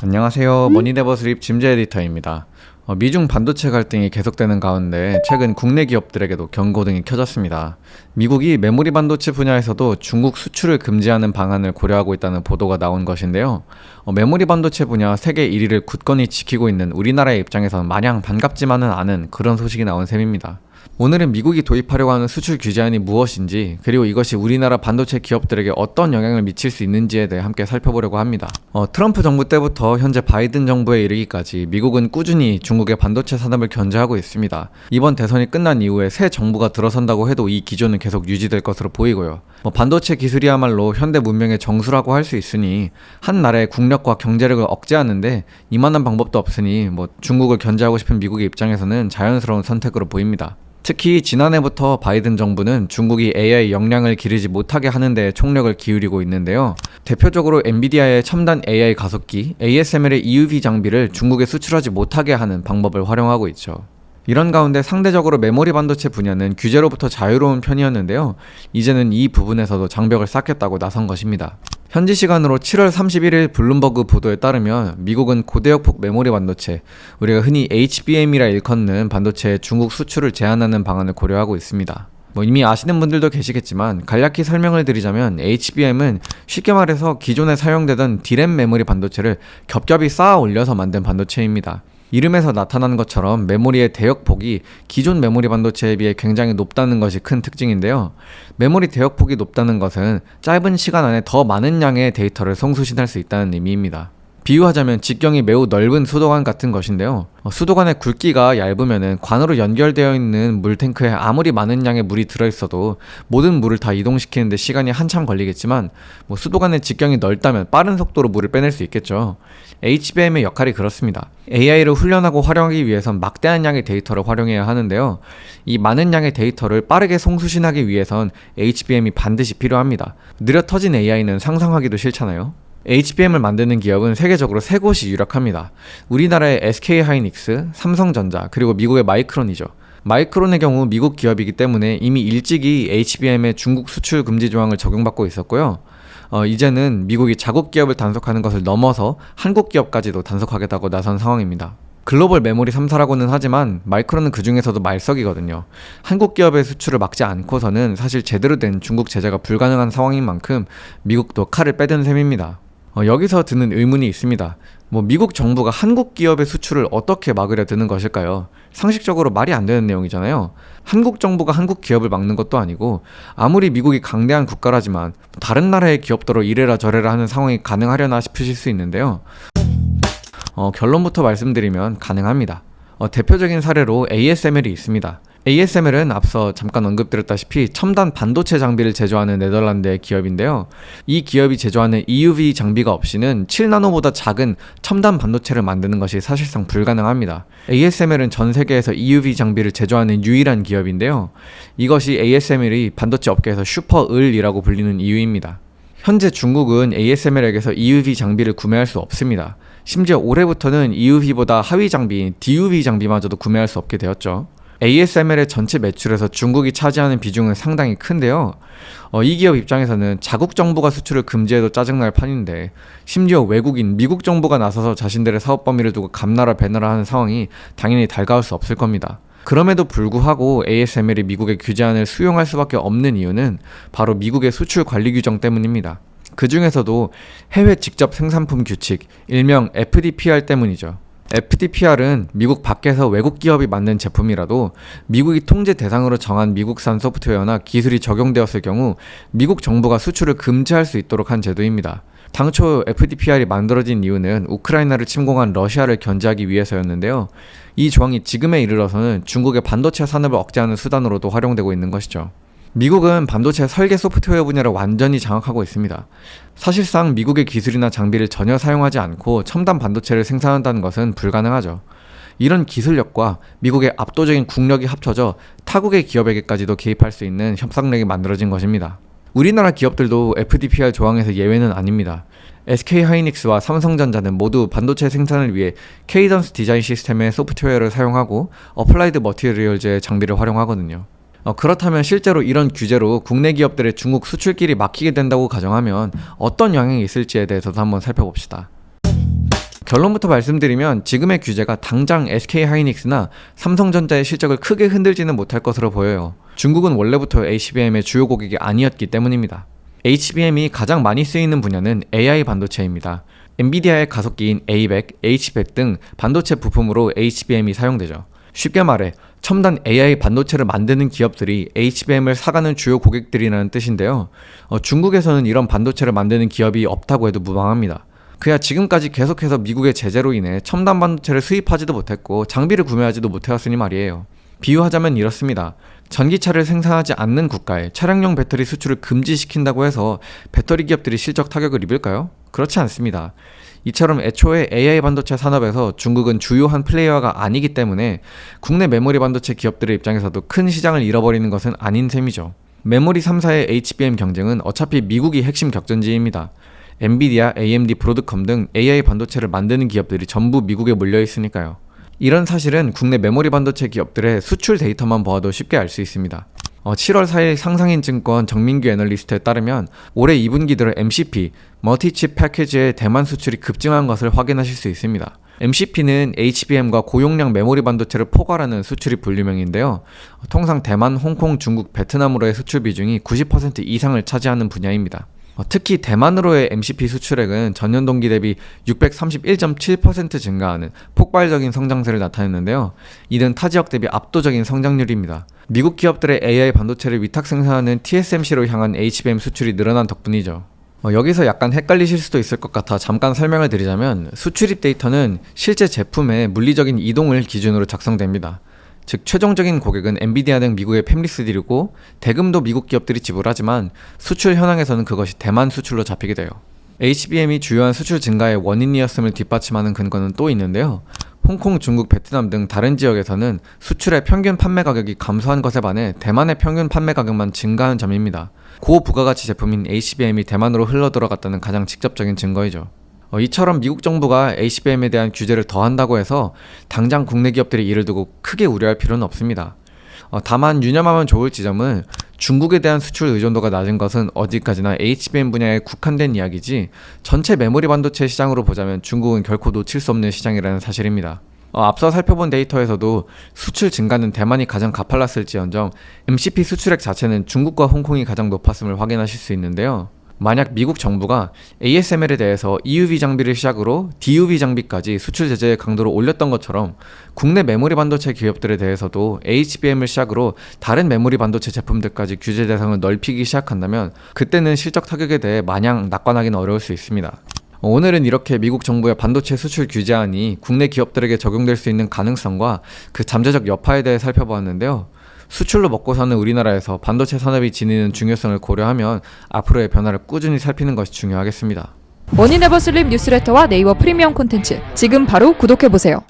안녕하세요. 머니네버스립 짐재 에디터입니다. 미중 반도체 갈등이 계속되는 가운데 최근 국내 기업들에게도 경고등이 켜졌습니다. 미국이 메모리 반도체 분야에서도 중국 수출을 금지하는 방안을 고려하고 있다는 보도가 나온 것인데요. 메모리 반도체 분야 세계 1위를 굳건히 지키고 있는 우리나라의 입장에서는 마냥 반갑지만은 않은 그런 소식이 나온 셈입니다. 오늘은 미국이 도입하려고 하는 수출 규제안이 무엇인지, 그리고 이것이 우리나라 반도체 기업들에게 어떤 영향을 미칠 수 있는지에 대해 함께 살펴보려고 합니다. 트럼프 정부 때부터 현재 바이든 정부에 이르기까지 미국은 꾸준히 중국의 반도체 산업을 견제하고 있습니다. 이번 대선이 끝난 이후에 새 정부가 들어선다고 해도 이 기조는 계속 유지될 것으로 보이고요. 반도체 기술이야말로 현대 문명의 정수라고 할 수 있으니 한 나라의 국력과 경제력을 억제하는데 이만한 방법도 없으니 중국을 견제하고 싶은 미국의 입장에서는 자연스러운 선택으로 보입니다. 특히 지난해부터 바이든 정부는 중국이 AI 역량을 기르지 못하게 하는 데 총력을 기울이고 있는데요. 대표적으로 엔비디아의 첨단 AI 가속기, ASML의 EUV 장비를 중국에 수출하지 못하게 하는 방법을 활용하고 있죠. 이런 가운데 상대적으로 메모리 반도체 분야는 규제로부터 자유로운 편이었는데요. 이제는 이 부분에서도 장벽을 쌓겠다고 나선 것입니다. 현지 시간으로 7월 31일 블룸버그 보도에 따르면 미국은 고대역폭 메모리 반도체, 우리가 흔히 HBM이라 일컫는 반도체의 중국 수출을 제한하는 방안을 고려하고 있습니다. 이미 아시는 분들도 계시겠지만 간략히 설명을 드리자면 HBM은 쉽게 말해서 기존에 사용되던 D램 메모리 반도체를 겹겹이 쌓아 올려서 만든 반도체입니다. 이름에서 나타난 것처럼 메모리의 대역폭이 기존 메모리 반도체에 비해 굉장히 높다는 것이 큰 특징인데요. 메모리 대역폭이 높다는 것은 짧은 시간 안에 더 많은 양의 데이터를 송수신할 수 있다는 의미입니다. 비유하자면 직경이 매우 넓은 수도관 같은 것인데요. 수도관의 굵기가 얇으면 관으로 연결되어 있는 물탱크에 아무리 많은 양의 물이 들어있어도 모든 물을 다 이동시키는데 시간이 한참 걸리겠지만 수도관의 직경이 넓다면 빠른 속도로 물을 빼낼 수 있겠죠. HBM의 역할이 그렇습니다. AI를 훈련하고 활용하기 위해선 막대한 양의 데이터를 활용해야 하는데요. 이 많은 양의 데이터를 빠르게 송수신하기 위해선 HBM이 반드시 필요합니다. 느려 터진 AI는 상상하기도 싫잖아요. HBM을 만드는 기업은 세계적으로 3곳이 유력합니다. 우리나라의 SK하이닉스, 삼성전자, 그리고 미국의 마이크론이죠. 마이크론의 경우 미국 기업이기 때문에 이미 일찍이 HBM의 중국 수출 금지 조항을 적용받고 있었고요. 이제는 미국이 자국 기업을 단속하는 것을 넘어서 한국 기업까지도 단속하겠다고 나선 상황입니다. 글로벌 메모리 3사라고는 하지만 마이크론은 그 중에서도 말석이거든요. 한국 기업의 수출을 막지 않고서는 사실 제대로 된 중국 제재가 불가능한 상황인 만큼 미국도 칼을 빼든 셈입니다. 여기서 드는 의문이 있습니다. 미국 정부가 한국 기업의 수출을 어떻게 막으려 드는 것일까요? 상식적으로 말이 안 되는 내용이잖아요. 한국 정부가 한국 기업을 막는 것도 아니고, 아무리 미국이 강대한 국가라지만 다른 나라의 기업더러 이래라 저래라 하는 상황이 가능하려나 싶으실 수 있는데요. 결론부터 말씀드리면 가능합니다. 대표적인 사례로 ASML이 있습니다. ASML은 앞서 잠깐 언급드렸다시피 첨단 반도체 장비를 제조하는 네덜란드의 기업인데요. 이 기업이 제조하는 EUV 장비가 없이는 7나노보다 작은 첨단 반도체를 만드는 것이 사실상 불가능합니다. ASML은 전 세계에서 EUV 장비를 제조하는 유일한 기업인데요. 이것이 ASML이 반도체 업계에서 슈퍼을이라고 불리는 이유입니다. 현재 중국은 ASML에게서 EUV 장비를 구매할 수 없습니다. 심지어 올해부터는 EUV보다 하위 장비인 DUV 장비마저도 구매할 수 없게 되었죠. ASML의 전체 매출에서 중국이 차지하는 비중은 상당히 큰데요. 이 기업 입장에서는 자국 정부가 수출을 금지해도 짜증날 판인데, 심지어 외국인 미국 정부가 나서서 자신들의 사업 범위를 두고 감나라 배나라 하는 상황이 당연히 달가울 수 없을 겁니다. 그럼에도 불구하고 ASML이 미국의 규제안을 수용할 수밖에 없는 이유는 바로 미국의 수출 관리 규정 때문입니다. 그 중에서도 해외 직접 생산품 규칙, 일명 FDPR 때문이죠. FDPR은 미국 밖에서 외국 기업이 만든 제품이라도 미국이 통제 대상으로 정한 미국산 소프트웨어나 기술이 적용되었을 경우 미국 정부가 수출을 금지할 수 있도록 한 제도입니다. 당초 FDPR이 만들어진 이유는 우크라이나를 침공한 러시아를 견제하기 위해서였는데요. 이 조항이 지금에 이르러서는 중국의 반도체 산업을 억제하는 수단으로도 활용되고 있는 것이죠. 미국은 반도체 설계 소프트웨어 분야를 완전히 장악하고 있습니다. 사실상 미국의 기술이나 장비를 전혀 사용하지 않고 첨단 반도체를 생산한다는 것은 불가능하죠. 이런 기술력과 미국의 압도적인 국력이 합쳐져 타국의 기업에게까지도 개입할 수 있는 협상력이 만들어진 것입니다. 우리나라 기업들도 FDPR 조항에서 예외는 아닙니다. SK하이닉스와 삼성전자는 모두 반도체 생산을 위해 케이던스 디자인 시스템의 소프트웨어를 사용하고 어플라이드 머티리얼즈의 장비를 활용하거든요. 그렇다면 실제로 이런 규제로 국내 기업들의 중국 수출길이 막히게 된다고 가정하면 어떤 영향이 있을지에 대해서도 한번 살펴봅시다. 결론부터 말씀드리면 지금의 규제가 당장 SK하이닉스나 삼성전자의 실적을 크게 흔들지는 못할 것으로 보여요. 중국은 원래부터 HBM의 주요 고객이 아니었기 때문입니다. HBM이 가장 많이 쓰이는 분야는 AI 반도체입니다. 엔비디아의 가속기인 A100, H100 등 반도체 부품으로 HBM이 사용되죠. 쉽게 말해 첨단 AI 반도체를 만드는 기업들이 HBM을 사가는 주요 고객들이라는 뜻인데요. 중국에서는 이런 반도체를 만드는 기업이 없다고 해도 무방합니다. 그야 지금까지 계속해서 미국의 제재로 인해 첨단 반도체를 수입하지도 못했고 장비를 구매하지도 못해왔으니 말이에요. 비유하자면 이렇습니다. 전기차를 생산하지 않는 국가에 차량용 배터리 수출을 금지시킨다고 해서 배터리 기업들이 실적 타격을 입을까요? 그렇지 않습니다. 이처럼 애초에 AI 반도체 산업에서 중국은 주요한 플레이어가 아니기 때문에 국내 메모리 반도체 기업들의 입장에서도 큰 시장을 잃어버리는 것은 아닌 셈이죠. 메모리 3사의 HBM 경쟁은 어차피 미국이 핵심 격전지입니다. 엔비디아, AMD, 브로드컴 등 AI 반도체를 만드는 기업들이 전부 미국에 몰려 있으니까요. 이런 사실은 국내 메모리 반도체 기업들의 수출 데이터만 보아도 쉽게 알 수 있습니다. 7월 4일 상상인증권 정민규 애널리스트에 따르면 올해 2분기 들어 MCP, 멀티칩 패키지의 대만 수출이 급증한 것을 확인하실 수 있습니다. MCP는 HBM과 고용량 메모리 반도체를 포괄하는 수출이 분류명인데요. 통상 대만, 홍콩, 중국, 베트남으로의 수출 비중이 90% 이상을 차지하는 분야입니다. 특히 대만으로의 MCP 수출액은 전년 동기 대비 631.7% 증가하는 폭발적인 성장세를 나타냈는데요. 이는 타 지역 대비 압도적인 성장률입니다. 미국 기업들의 AI 반도체를 위탁 생산하는 TSMC로 향한 HBM 수출이 늘어난 덕분이죠. 여기서 약간 헷갈리실 수도 있을 것 같아 잠깐 설명을 드리자면 수출입 데이터는 실제 제품의 물리적인 이동을 기준으로 작성됩니다. 즉 최종적인 고객은 엔비디아 등 미국의 팹리스들이고 대금도 미국 기업들이 지불하지만 수출 현황에서는 그것이 대만 수출로 잡히게 돼요. HBM이 주요한 수출 증가의 원인이었음을 뒷받침하는 근거는 또 있는데요. 홍콩, 중국, 베트남 등 다른 지역에서는 수출의 평균 판매 가격이 감소한 것에 반해 대만의 평균 판매 가격만 증가한 점입니다. 고부가가치 제품인 HBM이 대만으로 흘러들어갔다는 가장 직접적인 증거이죠. 이처럼 미국 정부가 HBM에 대한 규제를 더한다고 해서 당장 국내 기업들이 이를 두고 크게 우려할 필요는 없습니다. 다만 유념하면 좋을 지점은 중국에 대한 수출 의존도가 낮은 것은 어디까지나 HBM 분야에 국한된 이야기지 전체 메모리 반도체 시장으로 보자면 중국은 결코 놓칠 수 없는 시장이라는 사실입니다. 앞서 살펴본 데이터에서도 수출 증가는 대만이 가장 가팔랐을지언정 MCP 수출액 자체는 중국과 홍콩이 가장 높았음을 확인하실 수 있는데요. 만약 미국 정부가 ASML에 대해서 EUV 장비를 시작으로 DUV 장비까지 수출 제재의 강도를 올렸던 것처럼 국내 메모리 반도체 기업들에 대해서도 HBM을 시작으로 다른 메모리 반도체 제품들까지 규제 대상을 넓히기 시작한다면 그때는 실적 타격에 대해 마냥 낙관하기는 어려울 수 있습니다. 오늘은 이렇게 미국 정부의 반도체 수출 규제안이 국내 기업들에게 적용될 수 있는 가능성과 그 잠재적 여파에 대해 살펴보았는데요. 수출로 먹고 사는 우리나라에서 반도체 산업이 지니는 중요성을 고려하면 앞으로의 변화를 꾸준히 살피는 것이 중요하겠습니다. 머니네버슬립 뉴스레터와 네이버 프리미엄 콘텐츠 지금 바로 구독해보세요.